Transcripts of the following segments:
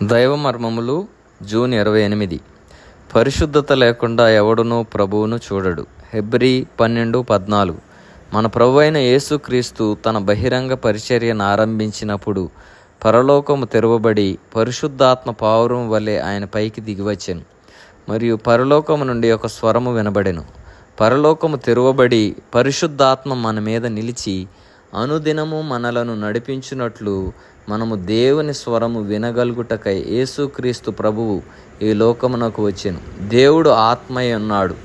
దైవ మర్మములు జూన్ 28. పరిశుద్ధత లేకుండా ఎవడునూ ప్రభువును చూడడు. హెబ్రీ 12:14. మన ప్రభు అయిన యేసుక్రీస్తు తన బహిరంగ పరిచర్యను ఆరంభించినప్పుడు పరలోకము తెరవబడి పరిశుద్ధాత్మ పావురం వలె ఆయన పైకి దిగివచ్చెను. మరియు పరలోకము నుండి ఒక స్వరము వినబడెను. పరలోకము తెరవబడి పరిశుద్ధాత్మ మన మీద నిలిచి అనుదినము మనలను నడిపించున్నట్లు మనము దేవుని స్వరము వినగలుగుటకై యేసుక్రీస్తు ప్రభువు ఈ లోకమునకు వచ్చెను. దేవుడు ఆత్మయే ఉన్నాడు.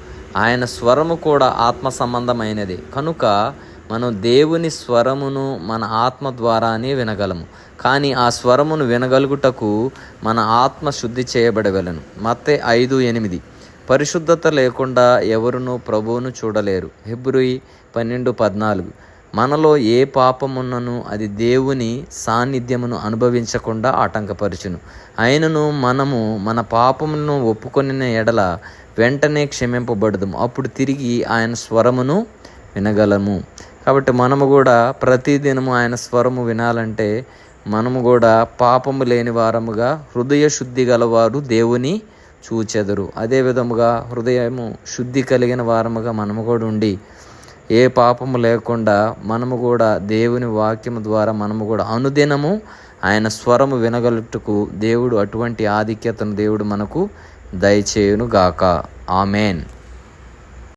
ఆయన స్వరము కూడా ఆత్మ సంబంధమైనది కనుక మనం దేవుని స్వరమును మన ఆత్మ ద్వారానే వినగలము. కానీ ఆ స్వరమును వినగలుగుటకు మన ఆత్మ శుద్ధి చేయబడవలెను. మత్తయి 5:8. పరిశుద్ధత లేకుండా ఎవరునూ ప్రభువును చూడలేరు. హెబ్రీ 12:14. మనలో ఏ పాపమున్నను అది దేవుని సాన్నిధ్యమును అనుభవించకుండా ఆటంకపరచును. అయినను మనము మన పాపములను ఒప్పుకొనిన ఎడల వెంటనే క్షమింపబడదుము. అప్పుడు తిరిగి ఆయన స్వరమును వినగలము. కాబట్టి మనము కూడా ప్రతిదినము ఆయన స్వరము వినాలంటే మనము కూడా పాపము లేని వారముగా హృదయ శుద్ధి గలవారు దేవుని చూచెదరు. అదే విధముగా హృదయము శుద్ధి కలిగిన వారముగా మనము కూడా ఉండి ఏ పాపము లేకుండా మనము కూడా దేవుని వాక్యము ద్వారా మనము కూడా అనుదినము ఆయన స్వరము వినగలుగుటకు దేవుడు అటువంటి ఆధిక్యతను దేవుడు మనకు దయచేయును గాక. ఆమెన్.